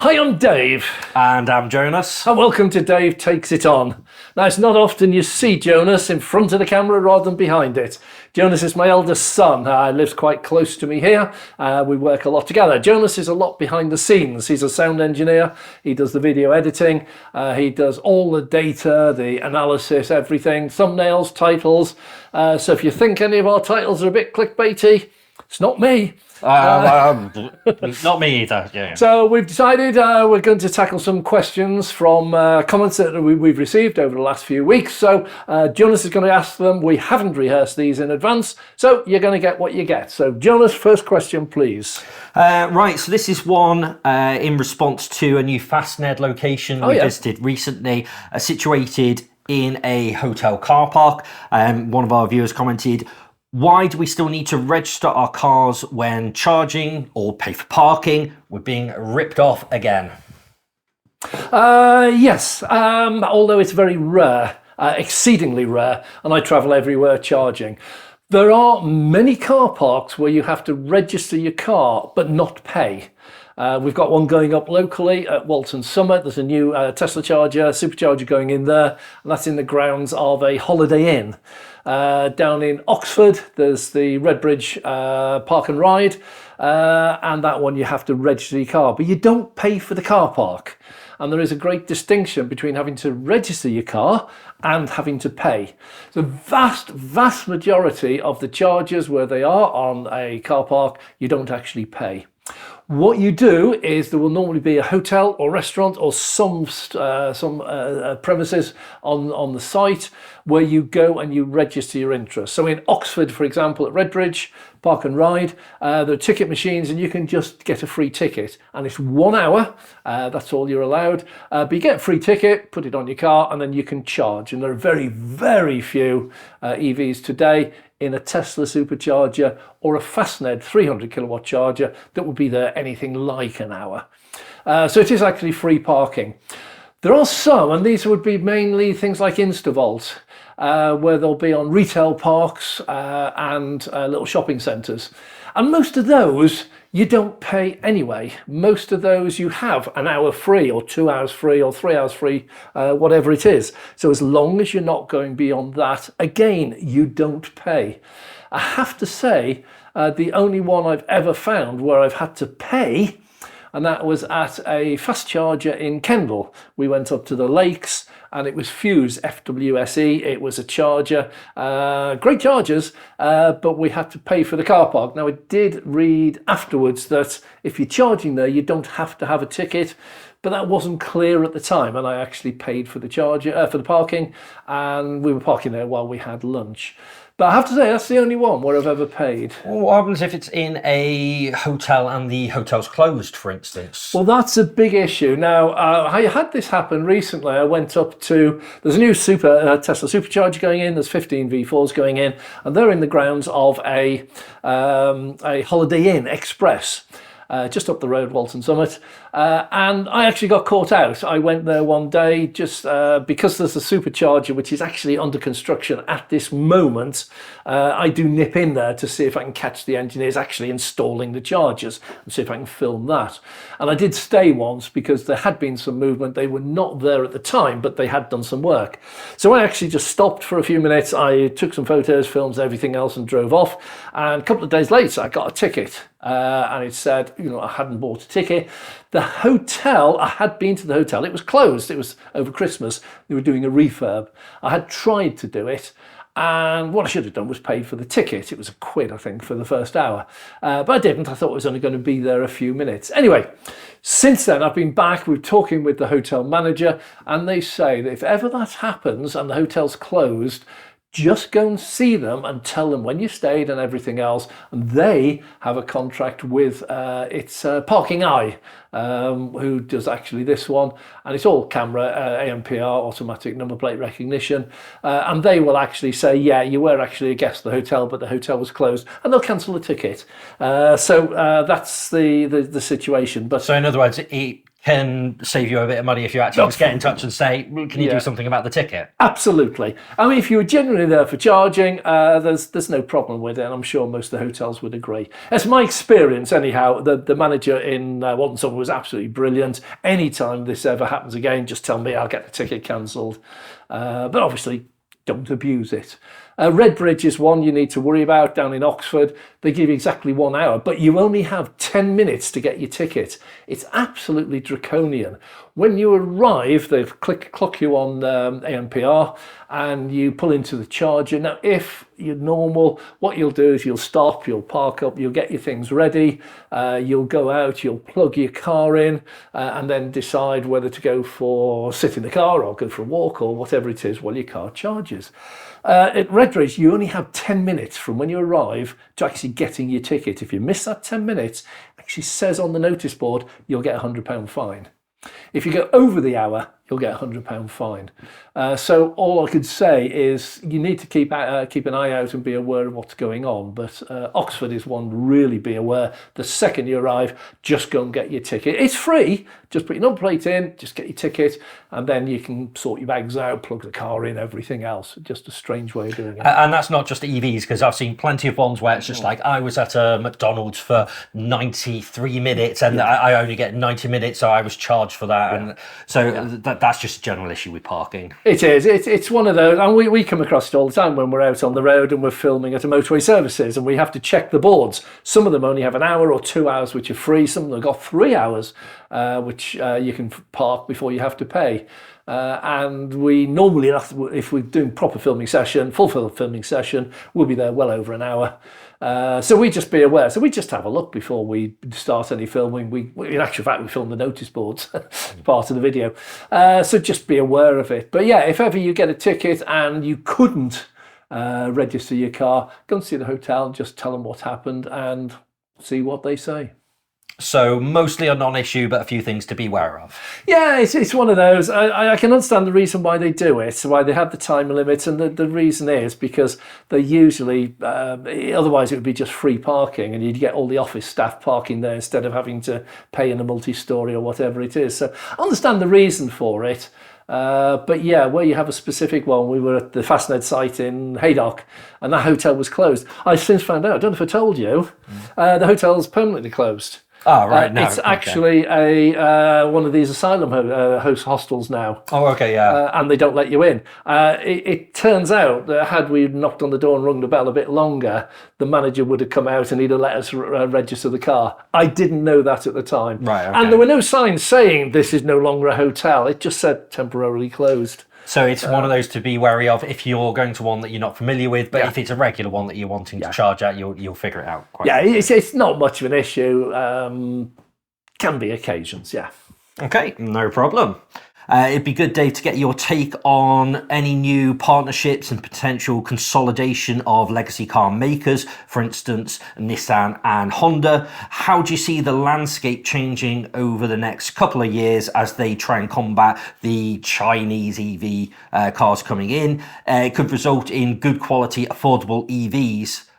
Hi, I'm Dave. And I'm Jonas. And welcome to Dave Takes It On. Now, it's not often you see Jonas in front of the camera rather than behind it. Jonas is my eldest son. He lives quite close to me here. We work a lot together. Jonas is a lot behind the scenes. He's a sound engineer. He does the video editing. He does all the data, the analysis, everything, thumbnails, titles. So if you think any of our titles are a bit clickbaity, it's not me. Not me either. Yeah. So we've decided we're going to tackle some questions from comments that we've received over the last few weeks. So Jonas is going to ask them. We haven't rehearsed these in advance, so you're going to get what you get. So Jonas, first question, please. Right, so this is one in response to a new Fastned location we visited recently, situated in a hotel car park. One of our viewers commented, why do we still need to register our cars when charging or pay for parking? We're being ripped off again. Yes, although it's very rare, exceedingly rare, and I travel everywhere charging. There are many car parks where you have to register your car but not pay. We've got one going up locally at Walton Summit. There's a new Tesla charger, supercharger going in there, and that's in the grounds of a Holiday Inn. Down in Oxford, there's the Redbridge Park and Ride, and that one you have to register your car, but you don't pay for the car park. And there is a great distinction between having to register your car and having to pay. The vast majority of the charges where they are on a car park, you don't actually pay. What you do is there will normally be a hotel or restaurant or some premises on the site where you go and you register your interest. So in Oxford, for example, at Redbridge Park and Ride, there are ticket machines and you can just get a free ticket. And it's 1 hour, that's all you're allowed. But you get a free ticket, put it on your car, and then you can charge. And there are very, very few EVs today in a Tesla supercharger or a Fastned 300 kilowatt charger that will be there anything like an hour. So it is actually free parking. There are some, and these would be mainly things like InstaVolt, where they'll be on retail parks and little shopping centres. And most of those you don't pay anyway. Most of those you have an hour free or 2 hours free or 3 hours free, whatever it is. So as long as you're not going beyond that, again, you don't pay. I have to say, the only one I've ever found where I've had to pay, and that was at a fast charger in Kendal. We went up to the lakes and it was Fuse FWSE. It was a charger, great chargers, but we had to pay for the car park. Now I did read afterwards that if you're charging there, you don't have to have a ticket, but that wasn't clear at the time. And I actually paid for the charger, for the parking, and we were parking there while we had lunch. But I have to say, that's the only one where I've ever paid. Well, what happens if it's in a hotel and the hotel's closed, for instance? Well, that's a big issue. Now, I had this happen recently. I went up to, there's a new Tesla supercharger going in, there's 15 V4s going in, and they're in the grounds of a Holiday Inn Express. Just up the road, Walton Summit, and I actually got caught out. I went there one day just because there's a supercharger which is actually under construction at this moment. I do nip in there to see if I can catch the engineers actually installing the chargers and see if I can film that. And I did stay once because there had been some movement. They were not there at the time, but they had done some work. So I actually just stopped for a few minutes. I took some photos, films, everything else, and drove off. And a couple of days later, I got a ticket. And it said, I hadn't bought a ticket. The hotel, I had been to the hotel, it was closed. It was over Christmas. They were doing a refurb. I had tried to do it. And what I should have done was paid for the ticket. It was £1, I think, for the first hour. But I didn't. I thought I was only going to be there a few minutes. Anyway, since then, I've been back. We're talking with the hotel manager. And they say that if ever that happens and the hotel's closed, just go and see them and tell them when you stayed and everything else. And they have a contract with it's Parking Eye, who does actually this one. And it's all camera, ANPR, automatic number plate recognition. And they will actually say, yeah, you were actually a guest of the hotel, but the hotel was closed. And they'll cancel the ticket. So that's the situation. But so in other words, can save you a bit of money if you actually just get in touch and say, can you do something about the ticket? Absolutely. I mean, if you were genuinely there for charging, there's no problem with it. And I'm sure most of the hotels would agree. That's my experience anyhow. The manager in Waghorn was absolutely brilliant. Anytime this ever happens again, just tell me, I'll get the ticket cancelled. But obviously, don't abuse it. Redbridge is one you need to worry about down in Oxford. They give you exactly 1 hour, but you only have 10 minutes to get your ticket. It's absolutely draconian. When you arrive, they clock you on ANPR and you pull into the charger. Now, if you're normal, what you'll do is you'll stop, you'll park up, you'll get your things ready, you'll go out, you'll plug your car in and then decide whether to sit in the car or go for a walk or whatever it is while your car charges. At Redbridge, you only have 10 minutes from when you arrive to actually getting your ticket. If you miss that 10 minutes, it actually says on the notice board, you'll get a £100 fine. If you go over the hour, you'll get a £100 fine. So all I could say is you need to keep an eye out and be aware of what's going on. But Oxford is one to really be aware. The second you arrive, just go and get your ticket. It's free. Just put your number plate in, just get your ticket, and then you can sort your bags out, plug the car in, everything else. Just a strange way of doing it. And that's not just EVs, because I've seen plenty of ones where it's just like, I was at a McDonald's for 93 minutes and I only get 90 minutes, so I was charged for that. And so that's just a general issue with parking. It is. It's one of those, and we come across it all the time when we're out on the road and we're filming at a motorway services and we have to check the boards. Some of them only have an hour or 2 hours, which are free. Some of them have got 3 hours, which you can park before you have to pay. And we normally, if we're doing proper filming session, full filming session, we'll be there well over an hour. So we just be aware. So we just have a look before we start any filming. In actual fact, we film the notice boards, part of the video. So just be aware of it. But yeah, if ever you get a ticket and you couldn't register your car, go and see the hotel, just tell them what happened and see what they say. So mostly a non-issue, but a few things to be aware of. Yeah, it's one of those. I can understand the reason why they do it, why they have the time limit, and the reason is because they usually, otherwise it would be just free parking and you'd get all the office staff parking there instead of having to pay in a multi-storey or whatever it is. So I understand the reason for it. But yeah, where you have a specific one, we were at the Fastned site in Haydock and that hotel was closed. I since found out, I don't know if I told you, the hotel's permanently closed. Oh, right. No, it's actually a one of these asylum host hostels now. Oh, okay, yeah. And they don't let you in. It turns out that had we knocked on the door and rung the bell a bit longer, the manager would have come out and he'd have let us register the car. I didn't know that at the time. Right, okay. And there were no signs saying this is no longer a hotel. It just said temporarily closed. So it's one of those to be wary of if you're going to one that you're not familiar with, but if it's a regular one that you're wanting to charge at, you'll figure it out quite quickly. It's not much of an issue. Can be occasions, yeah. Okay, no problem. It'd be good, Dave, to get your take on any new partnerships and potential consolidation of legacy car makers, for instance, Nissan and Honda. How do you see the landscape changing over the next couple of years as they try and combat the Chinese EV cars coming in? It could result in good quality, affordable EVs,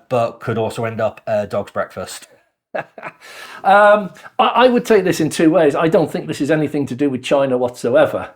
but could also end up a dog's breakfast. I would take this in two ways. I don't think this is anything to do with China whatsoever.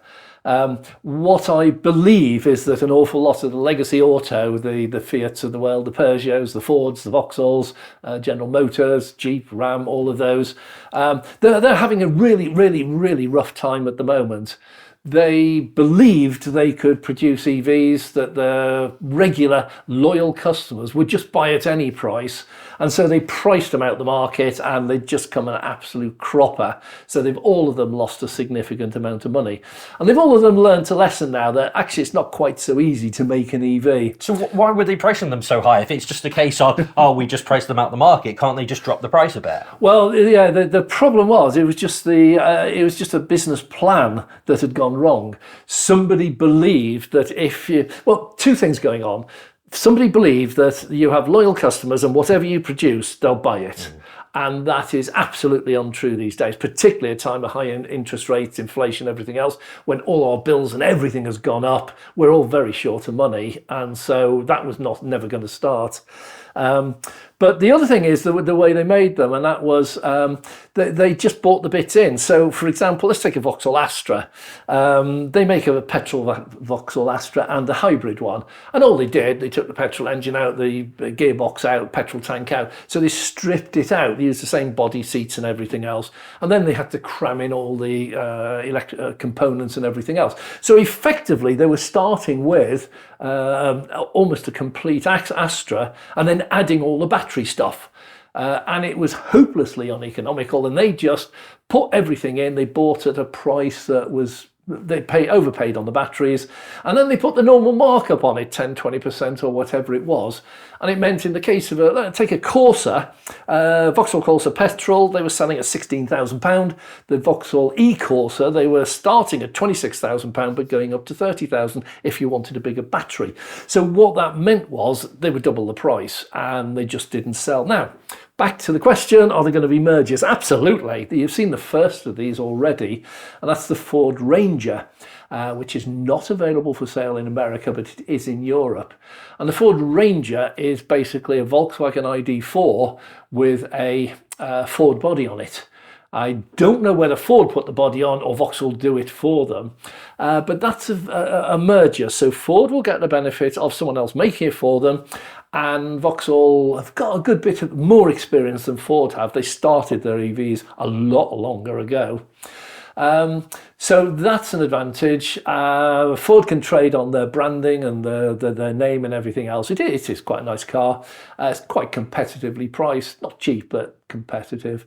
What I believe is that an awful lot of the legacy auto, the Fiats of the world, the Peugeots, the Fords, the Vauxhalls, General Motors, Jeep, Ram, all of those, they're having a really, really, really rough time at the moment. They believed they could produce EVs that the regular loyal customers would just buy at any price. And so they priced them out the market and they'd just come an absolute cropper. So they've all of them lost a significant amount of money. And they've all of them learned a lesson now that actually it's not quite so easy to make an EV. So why were they pricing them so high? If it's just a case of, we just priced them out the market, can't they just drop the price a bit? Well, yeah, the problem was it was just a business plan that had gone wrong. Somebody believed that two things going on. Somebody believed that you have loyal customers and whatever you produce, they'll buy it. And that is absolutely untrue these days, particularly at a time of high interest rates, inflation, everything else, when all our bills and everything has gone up. We're all very short of money. And so that was never going to start. But But the other thing is the way they made them, and that was they just bought the bits in. So, for example, let's take a Vauxhall Astra. They make a petrol Vauxhall Astra and a hybrid one. And all they did, they took the petrol engine out, the gearbox out, petrol tank out. So they stripped it out. They used the same body seats and everything else. And then they had to cram in all the components and everything else. So effectively, they were starting with almost a complete Astra and then adding all the battery stuff. And it was hopelessly uneconomical, and they just put everything in. They bought at a price that was, they overpaid on the batteries, and then they put the normal markup on it, 10-20% or whatever it was. And it meant, in the case of take a Corsa, Vauxhall Corsa petrol, they were selling at £16,000. The Vauxhall e-Corsa, they were starting at £26,000 but going up to £30,000 if you wanted a bigger battery. So what that meant was they were double the price, and they just didn't sell. Now, back to the question, are there going to be mergers? Absolutely. You've seen the first of these already, and that's the Ford Ranger, which is not available for sale in America, but it is in Europe. And the Ford Ranger is basically a Volkswagen ID4 with a Ford body on it. I don't know whether Ford put the body on or Vauxhall do it for them, but that's a merger. So Ford will get the benefit of someone else making it for them, and Vauxhall have got a good bit of more experience than Ford have. They started their EVs a lot longer ago. So that's an advantage. Ford can trade on their branding and their name and everything else. It is quite a nice car. It's quite competitively priced, not cheap, but competitive.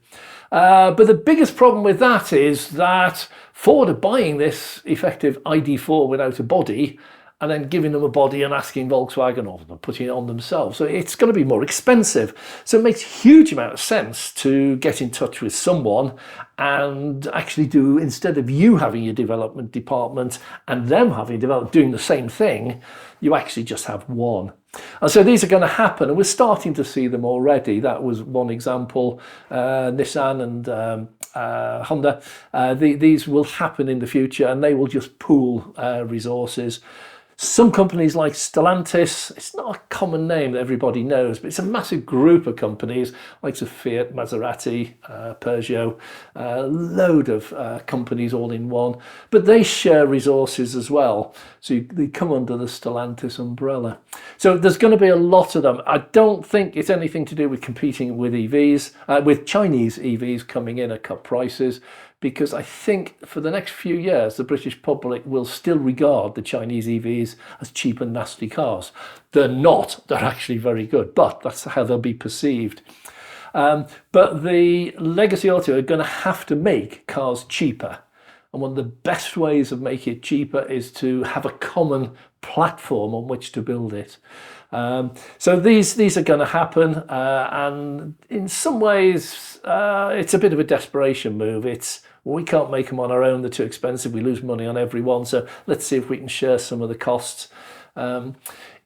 But the biggest problem with that is that Ford are buying this effective ID4 without a body, and then giving them a body and asking Volkswagen or putting it on themselves. So it's going to be more expensive. So it makes a huge amount of sense to get in touch with someone and actually do, instead of you having your development department and them doing the same thing, you actually just have one. And so these are going to happen, and we're starting to see them already. That was one example. Nissan and Honda, these will happen in the future, and they will just pool resources. Some companies like Stellantis, it's not a common name that everybody knows, but it's a massive group of companies like Fiat, Maserati, Peugeot, a load of companies all in one. But they share resources as well. So they come under the Stellantis umbrella. So there's going to be a lot of them. I don't think it's anything to do with competing with EVs, with Chinese EVs coming in at cut prices, because I think for the next few years, the British public will still regard the Chinese EVs as cheap and nasty cars. They're not. They're actually very good, but that's how they'll be perceived. But the legacy auto are going to have to make cars cheaper. And one of the best ways of making it cheaper is to have a common platform on which to build it. So these are going to happen, and in some ways it's a bit of a desperation move. We can't make them on our own, they're too expensive, we lose money on every one, so let's see if we can share some of the costs.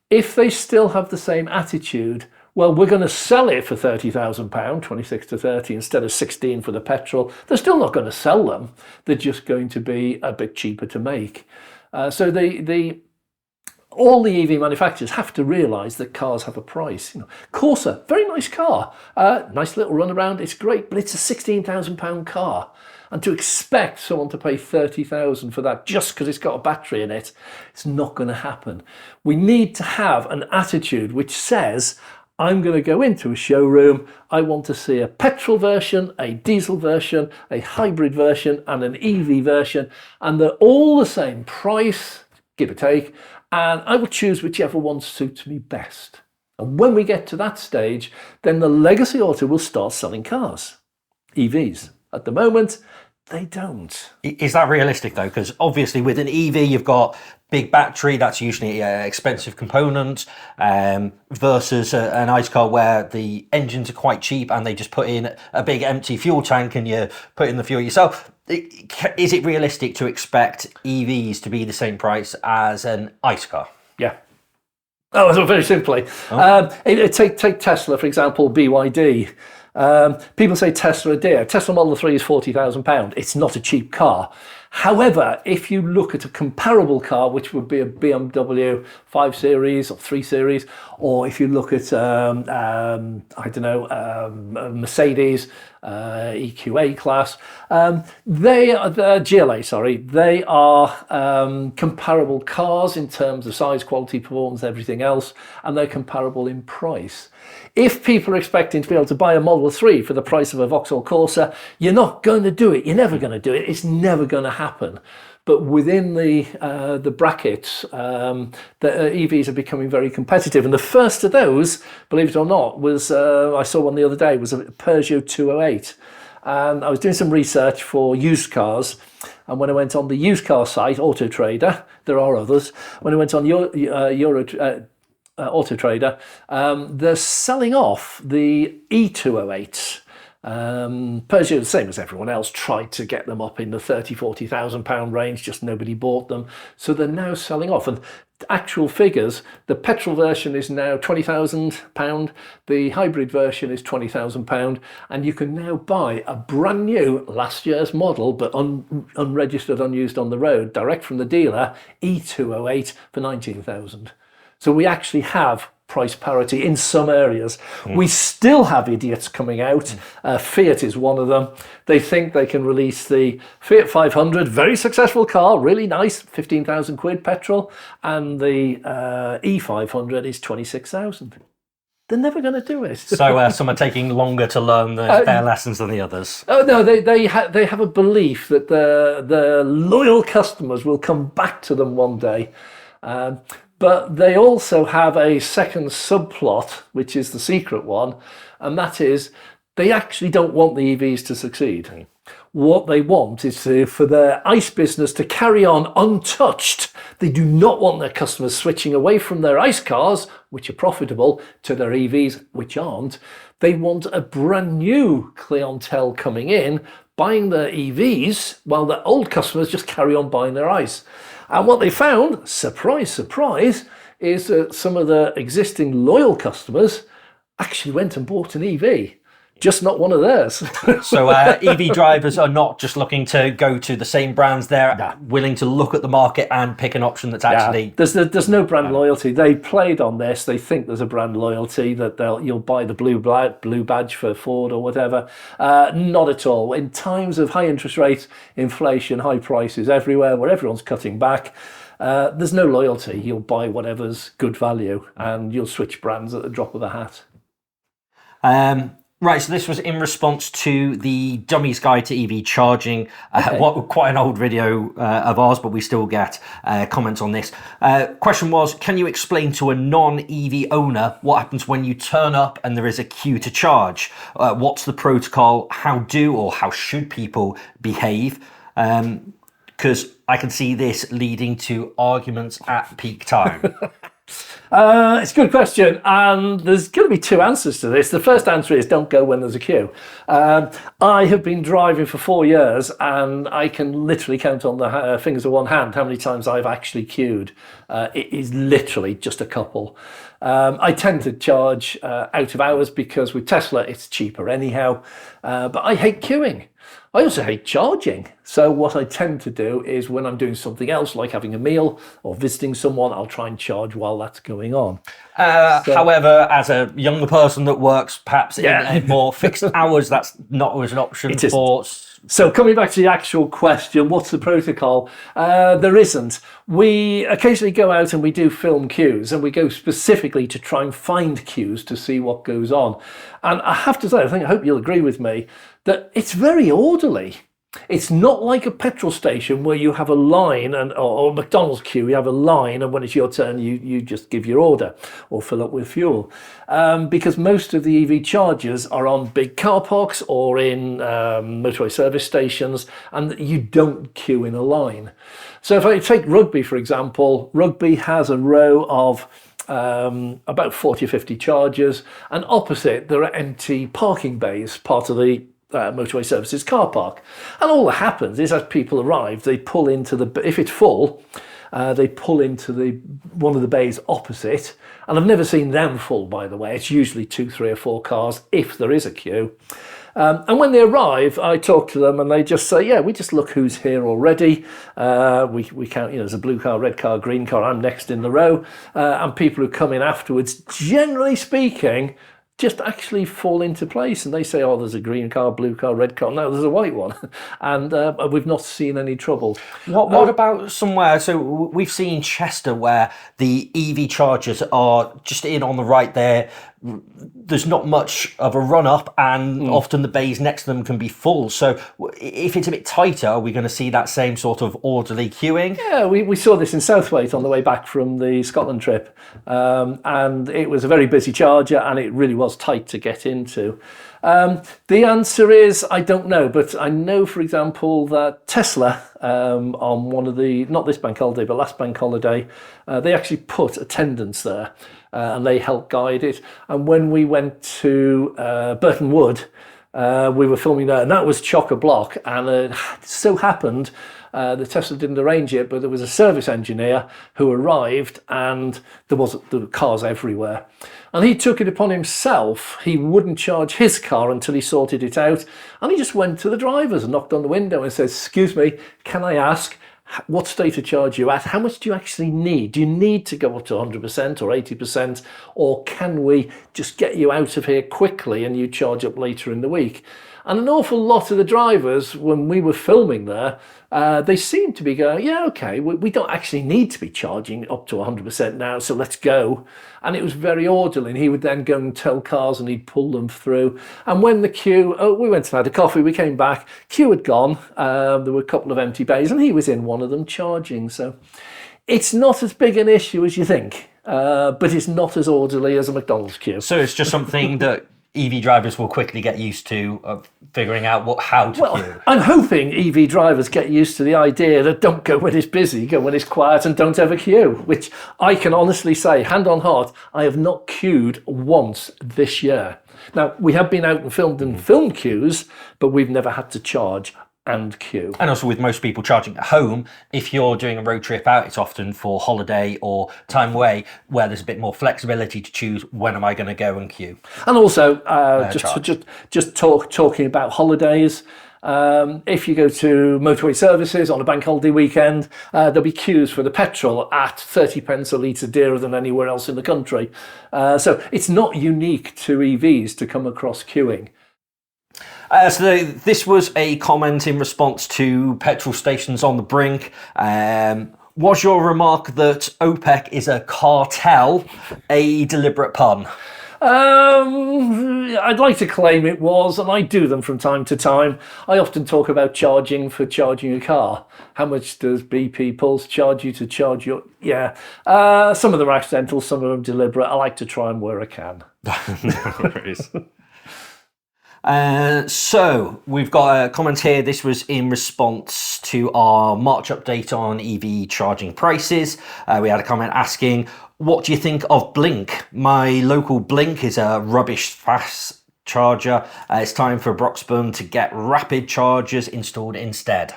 If they still have the same attitude, well, we're going to sell it for £30,000, 26 to 30, instead of 16 for the petrol, they're still not going to sell them. They're just going to be a bit cheaper to make. So all the EV manufacturers have to realise that cars have a price. Corsa, very nice car, nice little runaround, it's great, but it's a £16,000 car. And to expect someone to pay £30,000 for that just because it's got a battery in it, it's not going to happen. We need to have an attitude which says, I'm going to go into a showroom, I want to see a petrol version, a diesel version, a hybrid version, and an EV version, and they're all the same price, give or take, and I will choose whichever one suits me best. And when we get to that stage, then the legacy auto will start selling cars, EVs. At the moment, they don't. Is that realistic though? Because obviously with an EV, you've got big battery, that's usually an expensive component, versus an ICE car where the engines are quite cheap and they just put in a big empty fuel tank and you put in the fuel yourself. Is it realistic to expect EVs to be the same price as an ICE car? Yeah. Oh, so very simply. Take Tesla, for example, BYD. People say Tesla are dear. Tesla Model 3 is £40,000. It's not a cheap car. However, if you look at a comparable car, which would be a BMW 5 Series or 3 Series, or if you look at, a Mercedes EQA class, they are the GLA, sorry, they are comparable cars in terms of size, quality, performance, everything else, and they're comparable in price. If people are expecting to be able to buy a Model 3 for the price of a Vauxhall Corsa, you're not going to do it. You're never going to do it. It's never going to happen. But within the brackets, the EVs are becoming very competitive. And the first of those, believe it or not, was, I saw one the other day, was a Peugeot 208. And I was doing some research for used cars. And when I went on the used car site, Auto Trader, there are others, when I went on Auto Trader, they're selling off the E208s. Peugeot, the same as everyone else, tried to get them up in the £30,000-40,000 range, just nobody bought them. So they're now selling off. And actual figures, the petrol version is now £20,000, the hybrid version is £20,000, and you can now buy a brand new, last year's model, but unregistered, unused on the road, direct from the dealer, E208 for £19,000. So we actually have price parity in some areas. We still have idiots coming out. Fiat is one of them. They think they can release the Fiat 500, very successful car, really nice, 15,000 quid petrol, and the E500 is 26,000. They're never going to do it. So some are taking longer to learn their lessons than the others. Oh no, they have a belief that the loyal customers will come back to them one day. But they also have a second subplot, which is the secret one, and that is they actually don't want the EVs to succeed. What they want is for their ICE business to carry on untouched. They do not want their customers switching away from their ICE cars, which are profitable, to their EVs, which aren't. They want a brand new clientele coming in, buying their EVs, while the old customers just carry on buying their ICE. And what they found, surprise, surprise, is that some of the existing loyal customers actually went and bought an EV, just not one of theirs. So EV drivers are not just looking to go to the same brands, they're willing to look at the market and pick an option that's actually... There's no brand loyalty. They played on this. They think there's a brand loyalty, that you'll buy the blue badge for Ford or whatever. Not at all. In times of high interest rates, inflation, high prices everywhere, where everyone's cutting back, there's no loyalty. You'll buy whatever's good value and you'll switch brands at the drop of a hat. Right, so this was in response to the Dummy's Guide to EV Charging, quite an old video of ours, but we still get comments on this. Question was, can you explain to a non-EV owner what happens when you turn up and there is a queue to charge? What's the protocol? How should people behave? Because I can see this leading to arguments at peak time. It's a good question, and there's going to be two answers to this. The first answer is don't go when there's a queue. I have been driving for 4 years, and I can literally count on the fingers of one hand how many times I've actually queued. It is literally just a couple. I tend to charge out of hours because with Tesla it's cheaper anyhow, but I hate queuing. I also hate charging. So what I tend to do is when I'm doing something else, like having a meal or visiting someone, I'll try and charge while that's going on. However, as a younger person that works perhaps in more fixed hours, that's not always an option for... So coming back to the actual question, what's the protocol? There isn't. We occasionally go out and we do film queues, and we go specifically to try and find queues to see what goes on. And I have to say, I hope you'll agree with me, that it's very orderly. It's not like a petrol station where you have a line, or McDonald's queue, you have a line, and when it's your turn, you just give your order or fill up with fuel. Because most of the EV chargers are on big car parks or in motorway service stations, and you don't queue in a line. So if I take Rugby, for example, Rugby has a row of about 40 or 50 chargers, and opposite there are empty parking bays, part of the motorway services car park. And all that happens is as people arrive, they pull into if it's full, They pull into one of the bays opposite, and I've never seen them full, by the way. It's usually 2, 3 or 4 cars if there is a queue. And when they arrive, I talk to them and they just say, yeah, we just look who's here already. We count, there's a blue car, red car, green car, I'm next in the row. And people who come in afterwards, generally speaking, just actually fall into place, and they say, oh, there's a green car, blue car, red car, no, there's a white one. And we've not seen any trouble. What about somewhere, so we've seen Chester where the EV chargers are just in on the right there, there's not much of a run up, and often the bays next to them can be full. So if it's a bit tighter, are we going to see that same sort of orderly queuing? Yeah, we saw this in Southwaite on the way back from the Scotland trip, and it was a very busy charger, and it really was tight to get into. The answer is, I don't know, but I know, for example, that Tesla, on one of the, not this bank holiday, but last bank holiday, they actually put attendants there, and they helped guide it. And when we went to Burton Wood, we were filming there, and that was chock-a-block, and it so happened the Tesla didn't arrange it, but there was a service engineer who arrived, and there were cars everywhere. And he took it upon himself. He wouldn't charge his car until he sorted it out. And he just went to the drivers and knocked on the window and said, excuse me, can I ask, what state of charge are you at? How much do you actually need? Do you need to go up to 100% or 80%? Or can we just get you out of here quickly and you charge up later in the week? And an awful lot of the drivers, when we were filming there, they seemed to be going, yeah, okay, we don't actually need to be charging up to 100% now, so let's go. And it was very orderly, and he would then go and tell cars and he'd pull them through. And when the queue, we went and had a coffee, we came back, queue had gone, there were a couple of empty bays, and he was in one of them charging. So it's not as big an issue as you think, but it's not as orderly as a McDonald's queue. So it's just something that EV drivers will quickly get used to figuring out how to queue. I'm hoping EV drivers get used to the idea that don't go when it's busy, go when it's quiet, and don't ever queue, which I can honestly say, hand on heart, I have not queued once this year. Now, we have been out and filmed in film queues, but we've never had to charge and queue. And also with most people charging at home, if you're doing a road trip out, it's often for holiday or time away, where there's a bit more flexibility to choose when am I going to go and queue. And also, just talking about holidays, if you go to motorway services on a bank holiday weekend, there'll be queues for the petrol at 30 pence a litre dearer than anywhere else in the country. So it's not unique to EVs to come across queuing. So this was a comment in response to petrol stations on the brink. Was your remark that OPEC is a cartel a deliberate pun? I'd like to claim it was, and I do them from time to time. I often talk about charging for charging a car. How much does BP Pulse charge you to charge your... Yeah. Some of them are accidental, some of them deliberate. I like to try them where I can. No worries. So we've got a comment here. This was in response to our March update on EV charging prices. We had a comment asking, what do you think of Blink? My local Blink is a rubbish fast charger. It's time for Broxburn to get rapid chargers installed instead.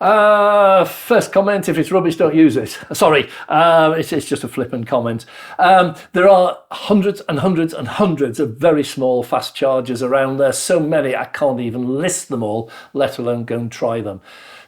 First comment, if it's rubbish, don't use it. Sorry, it's just a flippant comment. There are hundreds and hundreds and hundreds of very small fast chargers around there. So many, I can't even list them all, let alone go and try them.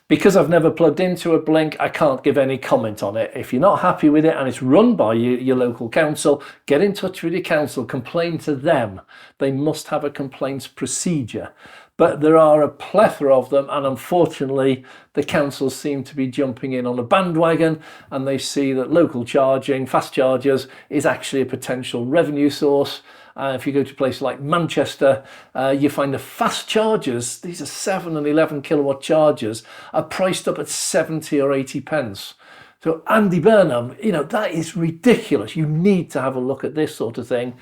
Because I've never plugged into a Blink, I can't give any comment on it. If you're not happy with it and it's run by your local council, get in touch with your council, complain to them. They must have a complaints procedure. But there are a plethora of them, and unfortunately the councils seem to be jumping in on a bandwagon, and they see that local charging, fast chargers, is actually a potential revenue source. If you go to places like Manchester, you find the fast chargers, these are 7 and 11 kilowatt chargers, are priced up at 70 or 80 pence. So Andy Burnham, that is ridiculous. You need to have a look at this sort of thing.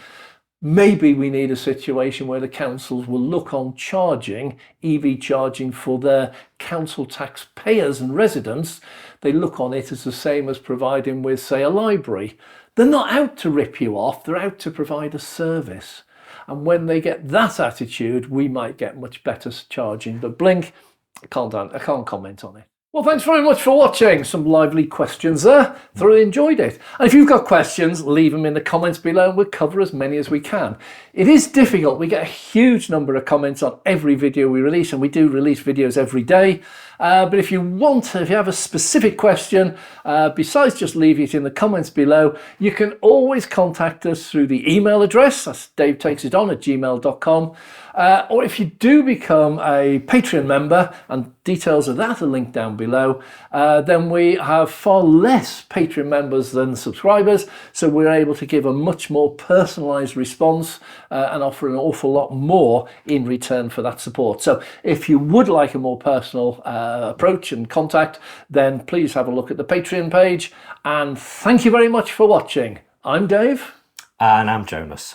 Maybe we need a situation where the councils will look on charging, EV charging for their council taxpayers and residents. They look on it as the same as providing with, say, a library. They're not out to rip you off, they're out to provide a service. And when they get that attitude, we might get much better charging. But Blink, I can't comment on it. Well, thanks very much for watching. Some lively questions there. Thoroughly enjoyed it. And if you've got questions, leave them in the comments below and we'll cover as many as we can. It is difficult. We get a huge number of comments on every video we release, and we do release videos every day. But if you have a specific question, besides just leaving it in the comments below, you can always contact us through the email address. That's davetakesiton@gmail.com. Or if you do become a Patreon member, and details of that are linked down below, then we have far less Patreon members than subscribers, so we're able to give a much more personalised response and offer an awful lot more in return for that support. So if you would like a more personal approach and contact, then please have a look at the Patreon page. And thank you very much for watching. I'm Dave. And I'm Jonas.